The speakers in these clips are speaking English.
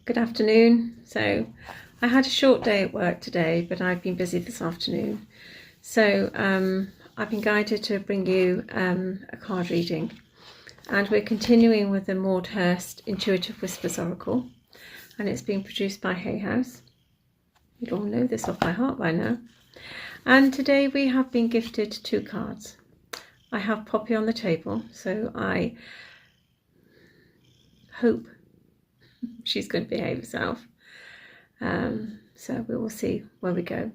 Good afternoon. So I had a short day at work today, but I've been busy this afternoon. So I've been guided to bring you a card reading, and we're continuing with the Maud Hurst Intuitive Whispers Oracle, and it's being produced by Hay House. You all know this off by heart by now. And today we have been gifted 2 cards. I have Poppy on the table, so I hope she's going to behave herself. So we will see where we go.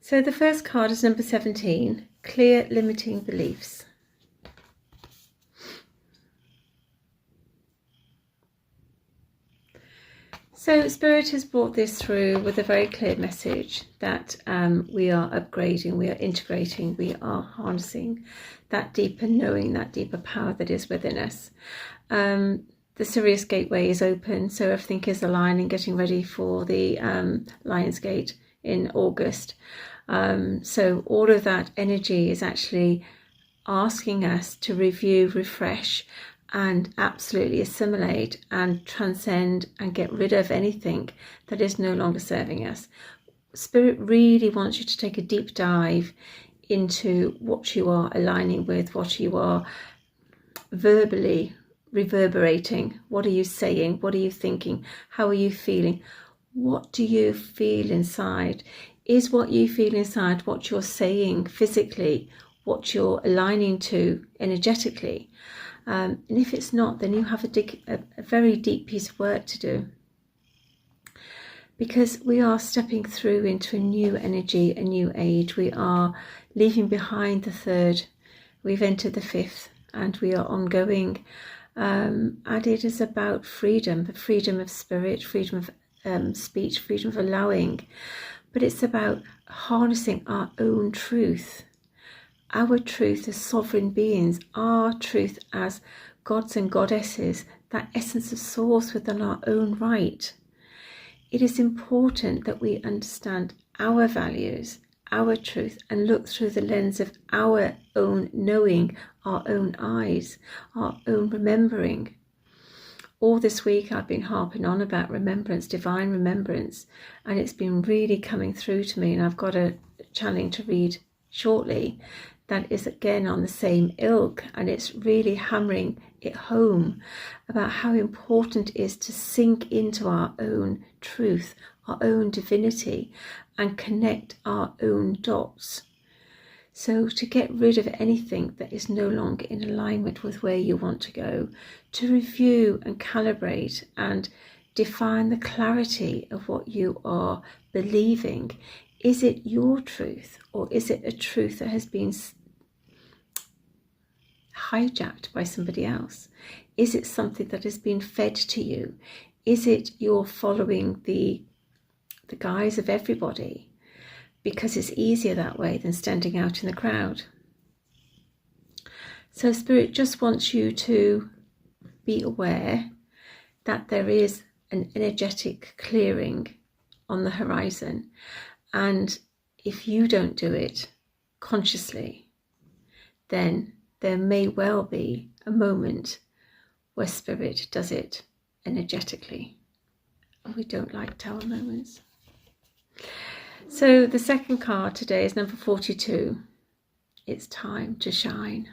So the first card is number 17, Clear Limiting Beliefs. So Spirit has brought this through with a very clear message that we are upgrading, we are integrating, we are harnessing that deeper knowing, that deeper power that is within us. The Sirius Gateway is open, so everything is aligning, getting ready for the Lionsgate in August. So all of that energy is actually asking us to review, refresh, and absolutely assimilate and transcend and get rid of anything that is no longer serving us. Spirit really wants you to take a deep dive into what you are aligning with, what you are verbally reverberating. What are you saying? What are you thinking? How are you feeling? What do you feel inside? Is what you feel inside what you're saying physically, what you're aligning to energetically? And if it's not, then you have a very deep piece of work to do, because we are stepping through into a new energy, a new age. We are leaving behind the 3rd, we've entered the 5th, and we are ongoing. And it is about freedom, the freedom of spirit, freedom of speech, freedom of allowing, but it's about harnessing our own truth, our truth as sovereign beings, our truth as gods and goddesses, that essence of source within our own right. It is important that we understand our values, our truth, and look through the lens of our own knowing, our own eyes, our own remembering. All this week I've been harping on about remembrance, divine remembrance, and it's been really coming through to me, and I've got a channeling to read shortly that is again on the same ilk, and it's really hammering it home about how important it is to sink into our own truth, our own divinity, and connect our own dots. So to get rid of anything that is no longer in alignment with where you want to go, to review and calibrate and define the clarity of what you are believing. Is it your truth, or is it a truth that has been hijacked by somebody else? Is it something that has been fed to you? Is it you're following the guise of everybody because it's easier that way than standing out in the crowd? So Spirit just wants you to be aware that there is an energetic clearing on the horizon, and if you don't do it consciously, then there may well be a moment where Spirit does it energetically, and we don't like tower moments. So the second card today is number 42. It's time to shine.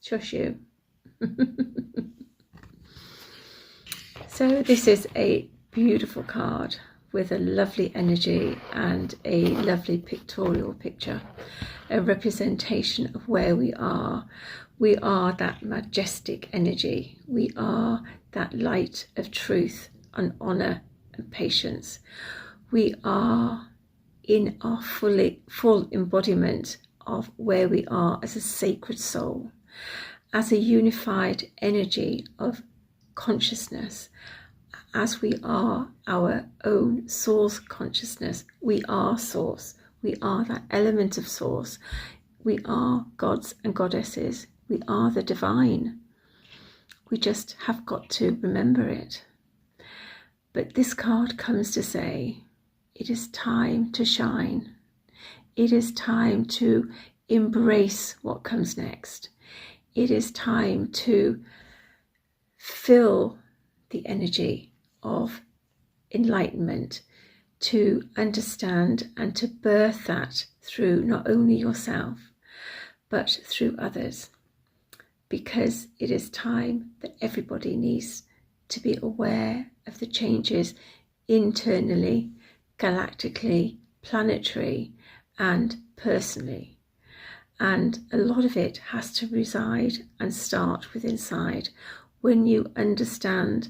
Shush you. So this is a beautiful card with a lovely energy and a lovely pictorial picture, a representation of where we are. We are that majestic energy. We are that light of truth and honour and patience. We are in our full embodiment of where we are as a sacred soul, as a unified energy of consciousness, as we are our own source consciousness. We are source. We are that element of source. We are gods and goddesses. We are the divine. We just have got to remember it. But this card comes to say, it is time to shine. It is time to embrace what comes next. It is time to fill the energy of enlightenment, to understand and to birth that through not only yourself but through others, because it is time that everybody needs to be aware of the changes internally, galactically, planetary and personally. And a lot of it has to reside and start with inside. When you understand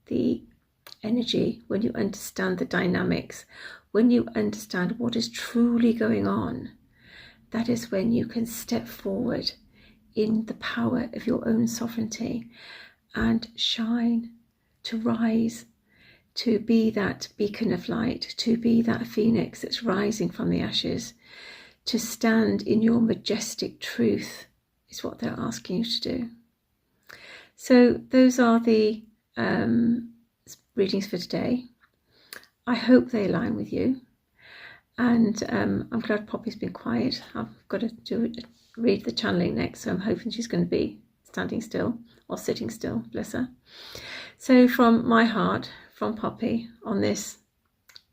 the energy, when you understand the dynamics, when you understand what is truly going on, that is when you can step forward in the power of your own sovereignty and shine, to rise, to be that beacon of light, to be that phoenix that's rising from the ashes, to stand in your majestic truth is what they're asking you to do. So those are the readings for today. I hope they align with you, and I'm glad Poppy's been quiet. I've got to read the channeling next, so I'm hoping she's going to be standing still or sitting still, bless her. So from my heart, from Poppy, on this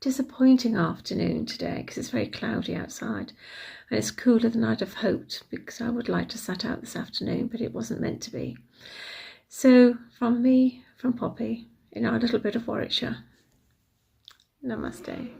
disappointing afternoon today, because it's very cloudy outside and it's cooler than I'd have hoped, because I would like to sat out this afternoon, but it wasn't meant to be. So from me, from Poppy, in our little bit of Warwickshire, namaste.